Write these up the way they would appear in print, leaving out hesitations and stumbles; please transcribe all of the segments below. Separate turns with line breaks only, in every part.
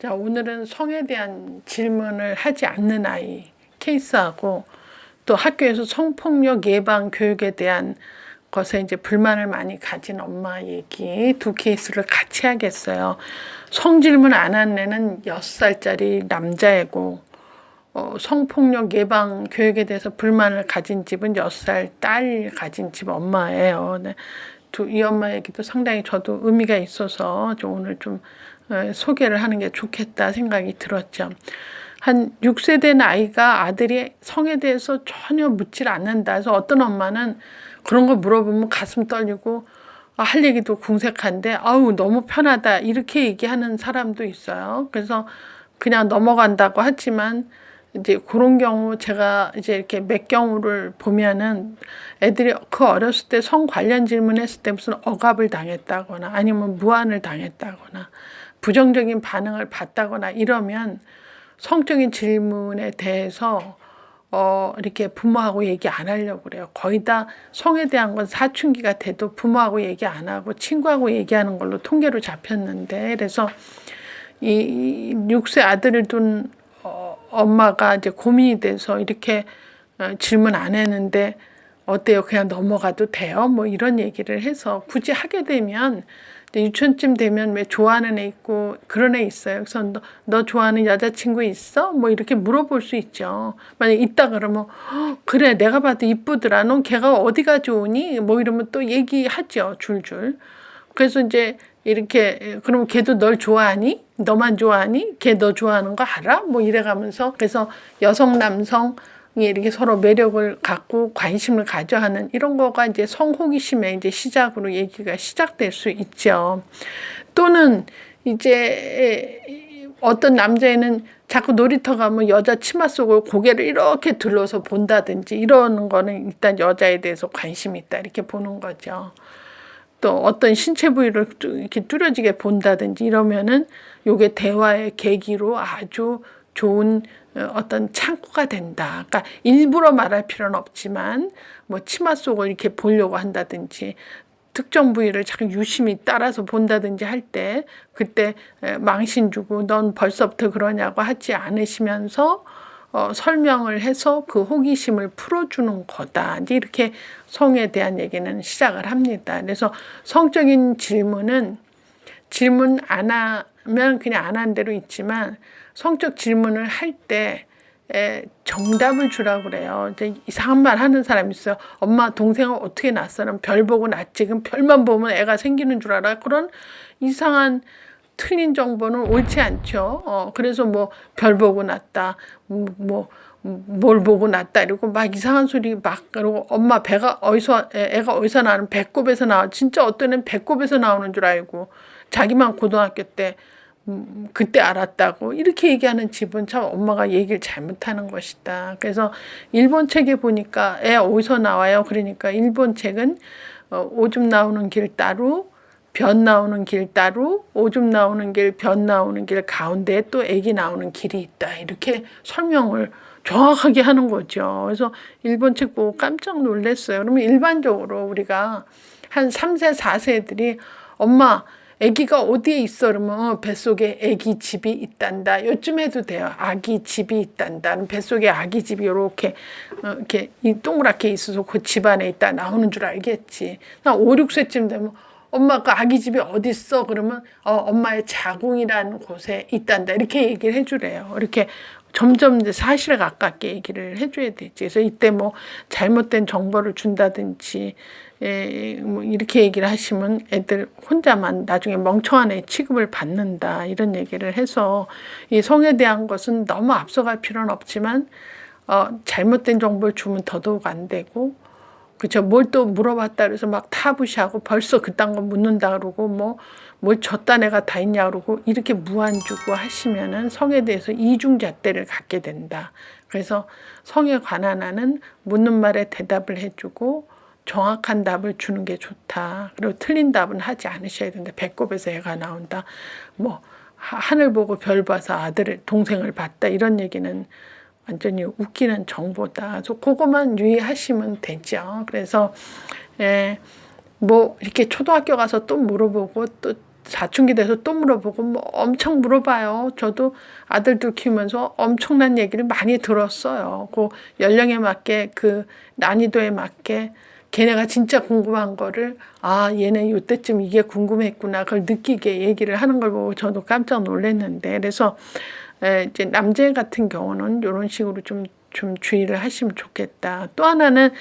자, 오늘은 성에 대한 질문을 하지 않는 아이 케이스하고 또 학교에서 성폭력 예방 교육에 대한 것에 이제 불만을 많이 가진 엄마 얘기 두 케이스를 같이 하겠어요. 성질문 안 한 애는 6살짜리 남자애고 성폭력 예방 교육에 대해서 불만을 가진 집은 6살 딸 가진 집 엄마예요. 네. 이 엄마 얘기도 상당히 저도 의미가 있어서 오늘 좀 소개를 하는 게 좋겠다 생각이 들었죠. 한 6세 된 아이가 아들이 성에 대해서 전혀 묻질 않는다. 그래서 어떤 엄마는 그런 거 물어보면 가슴 떨리고 할 얘기도 궁색한데 아우 너무 편하다 이렇게 얘기하는 사람도 있어요. 그래서 그냥 넘어간다고 하지만 이제 그런 경우 제가 이제 이렇게 몇 경우를 보면은 애들이 그 어렸을 때 성 관련 질문했을 때 무슨 억압을 당했다거나 아니면 무안을 당했다거나 부정적인 반응을 받다거나 이러면 성적인 질문에 대해서 이렇게 부모하고 얘기 안 하려고 그래요. 거의 다 성에 대한 건 사춘기가 돼도 부모하고 얘기 안 하고 친구하고 얘기하는 걸로 통계로 잡혔는데 그래서 이 6세 아들을 둔 엄마가 이제 고민이 돼서 이렇게 질문 안 했는데 어때요? 그냥 넘어가도 돼요? 뭐 이런 얘기를 해서 굳이 하게 되면 유치원쯤 되면 왜 좋아하는 애 있고 그런 애 있어요. 그래서 너 좋아하는 여자친구 있어? 뭐 이렇게 물어볼 수 있죠. 만약 있다 그러면 그래 내가 봐도 이쁘더라. 넌 걔가 어디가 좋으니? 뭐 이러면 또 얘기하죠. 줄줄. 그래서 이제 이렇게 그럼 걔도 널 좋아하니? 너만 좋아하니? 걔 너 좋아하는 거 알아? 뭐 이래가면서 그래서 여성 남성이 이렇게 서로 매력을 갖고 관심을 가져 하는 이런 거가 이제 성호기심의 이제 시작으로 얘기가 시작될 수 있죠. 또는 이제 어떤 남자애는 자꾸 놀이터 가면 여자 치마 속을 고개를 이렇게 들러서 본다든지 이러는 거는 일단 여자에 대해서 관심이 있다 이렇게 보는 거죠. 또 어떤 신체 부위를 이렇게 뚜렷하게 본다든지 이러면은 요게 대화의 계기로 아주 좋은 어떤 창구가 된다. 그러니까 일부러 말할 필요는 없지만 뭐 치마 속을 이렇게 보려고 한다든지 특정 부위를 자꾸 유심히 따라서 본다든지 할 때 그때 망신 주고 넌 벌써부터 그러냐고 하지 않으시면서 설명을 해서 그 호기심을 풀어주는 거다. 이제 이렇게 성에 대한 얘기는 시작을 합니다. 그래서 성적인 질문은 질문 안 하면 그냥 안 한 대로 있지만 성적 질문을 할 때 정답을 주라고 그래요. 이제 이상한 말 하는 사람 있어요. 엄마 동생은 어떻게 낳았어? 별 보고 낳지. 그럼 별만 보면 애가 생기는 줄 알아? 그런 이상한 틀린 정보는 옳지 않죠. 그래서 뭐 별 보고 낳았다. 뭘 보고 낳았다 이러고 막 이상한 소리 막 그러고 엄마 배가 어디서 애가 어디서 나는 배꼽에서 나와. 진짜 어떤 애는 배꼽에서 나오는 줄 알고 자기만 고등학교 때 그때 알았다고 이렇게 얘기하는 집은 참 엄마가 얘기를 잘못하는 것이다. 그래서 일본 책에 보니까 애 어디서 나와요? 그러니까 일본 책은 오줌 나오는 길 따로 변 나오는 길 따로 오줌 나오는 길, 변 나오는 길 가운데에 또 애기 나오는 길이 있다. 이렇게 설명을 정확하게 하는 거죠. 그래서 일본 책 보고 깜짝 놀랐어요. 그러면 일반적으로 우리가 한 3세, 4세들이 엄마 아기가 어디에 있어? 그러면 뱃속에 아기 집이 있단다. 요쯤 해도 돼요. 아기 집이 있단다. 뱃속에 아기 집이 이렇게 동그랗게 있어서 그 집 안에 있다 나오는 줄 알겠지. 한 5, 6세쯤 되면 엄마 그 아기 집이 어디 있어? 그러면 엄마의 자궁이라는 곳에 있단다. 이렇게 얘기를 해주래요. 이렇게 점점 이제 사실에 가깝게 얘기를 해줘야 되지. 그래서 이때 뭐 잘못된 정보를 준다든지 뭐 이렇게 얘기를 하시면 애들 혼자만 나중에 멍청한 애 취급을 받는다. 이런 얘기를 해서 이 성에 대한 것은 너무 앞서갈 필요는 없지만 잘못된 정보를 주면 더더욱 안 되고 그쵸. 뭘 또 물어봤다 그래서 막 타부시하고 벌써 그딴 거 묻는다 그러고 뭘 줬다 애가 다 있냐 그러고 이렇게 무안 주고 하시면은 성에 대해서 이중잣대를 갖게 된다. 그래서 성에 관한 한은 묻는 말에 대답을 해주고 정확한 답을 주는 게 좋다. 그리고 틀린 답은 하지 않으셔야 된다. 배꼽에서 애가 나온다. 뭐 하늘 보고 별 봐서 동생을 봤다. 이런 얘기는 완전히 웃기는 정보다. 그래서 그것만 유의하시면 되죠. 그래서 뭐 이렇게 초등학교 가서 또 물어보고 또 사춘기 돼서 또 물어보고 뭐 엄청 물어봐요. 저도 아들들 키우면서 엄청난 얘기를 많이 들었어요. 그 연령에 맞게 그 난이도에 맞게 걔네가 진짜 궁금한 거를 얘네 요때쯤 이게 궁금했구나 그걸 느끼게 얘기를 하는 걸 보고 저도 깜짝 놀랐는데 그래서 이제 남자 같은 경우는 이런 식으로 좀 주의를 하시면 좋겠다. 또 하나는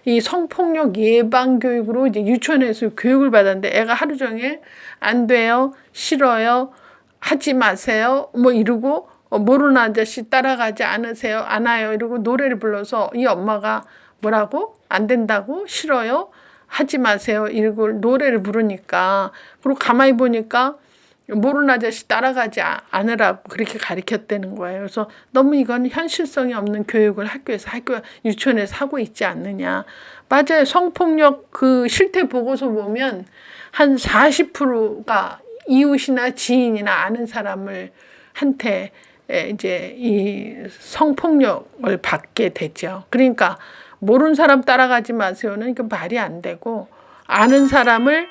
이 성폭력 예방 교육으로 이제 유치원에서 교육을 받았는데 애가 하루 종일 안 돼요, 싫어요, 하지 마세요, 뭐 이러고 모르는 아저씨 따라가지 않아요 이러고 노래를 불러서 이 엄마가 뭐라고? 안 된다고? 싫어요? 하지 마세요 이러고 노래를 부르니까 그리고 가만히 보니까 모르는 아저씨 따라가지 않으라고 그렇게 가르쳤다는 거예요. 그래서 너무 이건 현실성이 없는 교육을 유치원에서 하고 있지 않느냐. 맞아요. 성폭력 그 실태 보고서 보면 한 40%가 이웃이나 지인이나 아는 사람을 한테 이제 이 성폭력을 받게 되죠. 그러니까 모르는 사람 따라가지 마세요는 이거 말이 안 되고 아는 사람을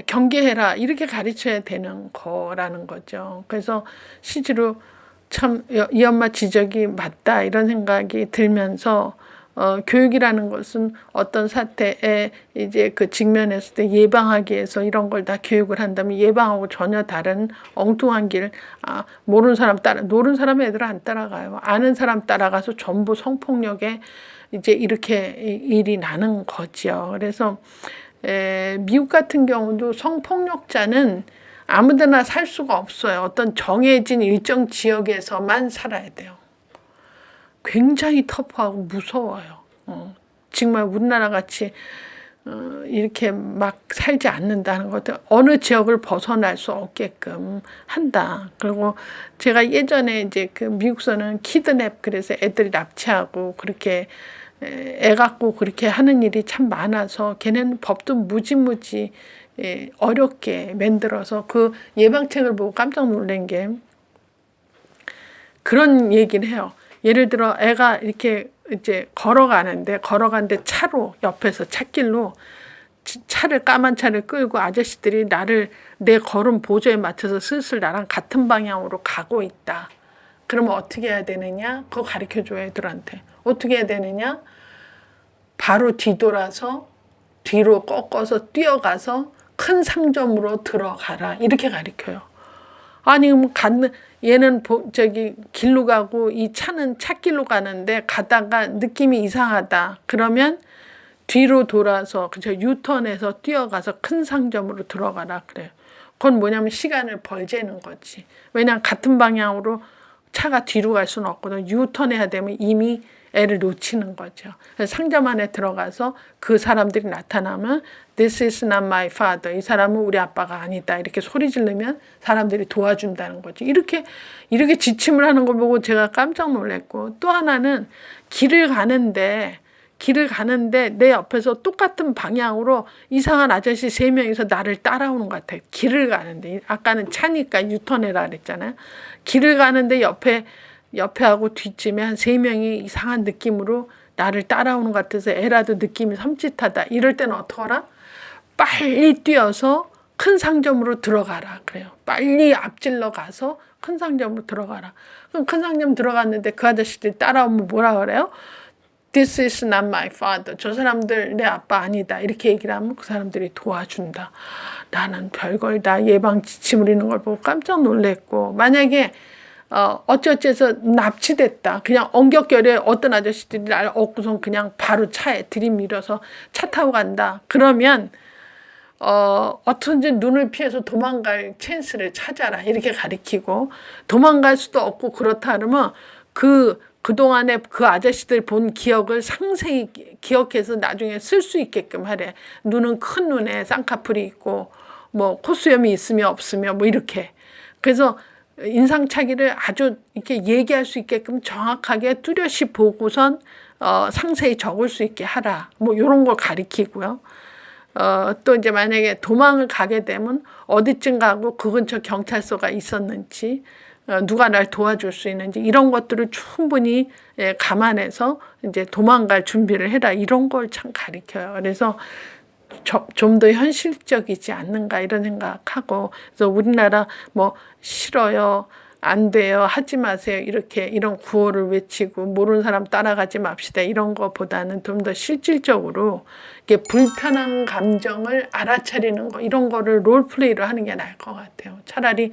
경계해라 이렇게 가르쳐야 되는 거라는 거죠. 그래서 실제로 참 이 엄마 지적이 맞다 이런 생각이 들면서 교육이라는 것은 어떤 사태에 이제 그 직면했을 때 예방하기 위해서 이런 걸 다 교육을 한다면 예방하고 전혀 다른 엉뚱한 길 모르는 사람 애들 안 따라가요. 아는 사람 따라가서 전부 성폭력에 이제 이렇게 일이 나는 거죠. 그래서 미국 같은 경우도 성폭력자는 아무데나 살 수가 없어요. 어떤 정해진 일정 지역에서만 살아야 돼요. 굉장히 터프하고 무서워요. 정말 우리나라 같이 이렇게 막 살지 않는다는 것들 어느 지역을 벗어날 수 없게끔 한다. 그리고 제가 예전에 이제 그 미국서는 키드냅 그래서 애들이 납치하고 그렇게 애 갖고 그렇게 하는 일이 참 많아서 걔네는 법도 무지무지 어렵게 만들어서 그 예방책을 보고 깜짝 놀란 게 그런 얘기를 해요. 예를 들어 애가 이렇게 이제 걸어가는데 차로 옆에서 찻길로 까만 차를 끌고 아저씨들이 내 걸음 보조에 맞춰서 슬슬 나랑 같은 방향으로 가고 있다. 그러면 어떻게 해야 되느냐? 그거 가르쳐줘요 애들한테. 어떻게 해야 되느냐? 바로 뒤돌아서 뒤로 꺾어서 뛰어가서 큰 상점으로 들어가라. 이렇게 가르쳐요. 아니 얘는 길로 가고 이 차는 찻길로 가는데 가다가 느낌이 이상하다. 그러면 뒤로 돌아서 유턴해서 뛰어가서 큰 상점으로 들어가라 그래요. 그건 뭐냐면 시간을 벌재는 거지. 왜냐하면 같은 방향으로 차가 뒤로 갈 수는 없거든. 유턴해야 되면 이미 애를 놓치는 거죠. 그래서 상점 안에 들어가서 그 사람들이 나타나면 This is not my father. 이 사람은 우리 아빠가 아니다. 이렇게 소리 지르면 사람들이 도와준다는 거죠. 이렇게 지침을 하는 걸 보고 제가 깜짝 놀랐고 또 하나는 길을 가는데 내 옆에서 똑같은 방향으로 이상한 아저씨 3명이서 나를 따라오는 것 같아요. 길을 가는데 아까는 차니까 유턴해라 그랬잖아요. 길을 가는데 옆에하고 뒷쯤에 한 3명이 이상한 느낌으로 나를 따라오는 것 같아서 애라도 느낌이 섬찟하다. 이럴 때는 어떡하라? 빨리 뛰어서 큰 상점으로 들어가라 그래요. 빨리 앞질러 가서 큰 상점으로 들어가라. 그럼 큰 상점 들어갔는데 그 아저씨들이 따라오면 뭐라 그래요? This is not my father. 저 사람들 내 아빠 아니다. 이렇게 얘기를 하면 그 사람들이 도와준다. 나는 별걸 다 예방 지침을 있는 걸 보고 깜짝 놀랐고 만약에 어찌어찌해서 납치됐다. 그냥 엉겹결에 어떤 아저씨들이 날 얻고선 그냥 바로 차에 들이밀어서 차 타고 간다. 그러면 어떤지 눈을 피해서 도망갈 찬스를 찾아라. 이렇게 가리키고 도망갈 수도 없고 그렇다 그러면 그동안에 그 아저씨들 본 기억을 상세히 기억해서 나중에 쓸 수 있게끔 하래. 눈은 큰 눈에 쌍꺼풀이 있고 뭐 콧수염이 있으며 없으며 뭐 이렇게. 그래서 인상착의를 아주 이렇게 얘기할 수 있게끔 정확하게 뚜렷이 보고선 상세히 적을 수 있게 하라. 뭐 이런 걸 가리키고요. 또 이제 만약에 도망을 가게 되면 어디쯤 가고 그 근처 경찰서가 있었는지 누가 날 도와줄 수 있는지 이런 것들을 충분히 감안해서 이제 도망갈 준비를 해라. 이런 걸 참 가리켜요. 그래서 좀 더 현실적이지 않는가 이런 생각하고, 그래서 우리나라 뭐 싫어요, 안 돼요, 하지 마세요 이렇게 이런 구호를 외치고 모르는 사람 따라가지 맙시다 이런 거보다는 좀 더 실질적으로 이게 불편한 감정을 알아차리는 거, 이런 거를 롤플레이로 하는 게 나을 것 같아요. 차라리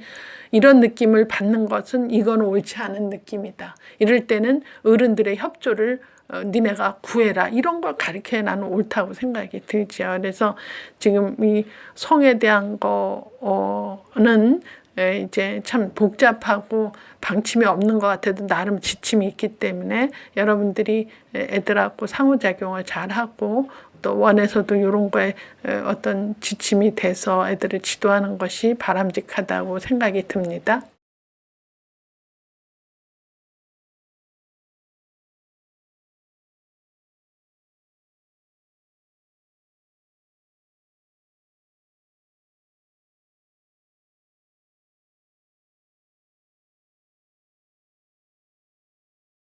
이런 느낌을 받는 것은 이건 옳지 않은 느낌이다, 이럴 때는 어른들의 협조를 니네가 구해라 이런 걸 가르쳐야 나는 옳다고 생각이 들죠. 그래서 지금 이 성에 대한 거는 이제 참 복잡하고 방침이 없는 것 같아도 나름 지침이 있기 때문에 여러분들이 애들하고 상호작용을 잘하고 또 원에서도 이런 거에 어떤 지침이 돼서 애들을 지도하는 것이 바람직하다고 생각이 듭니다.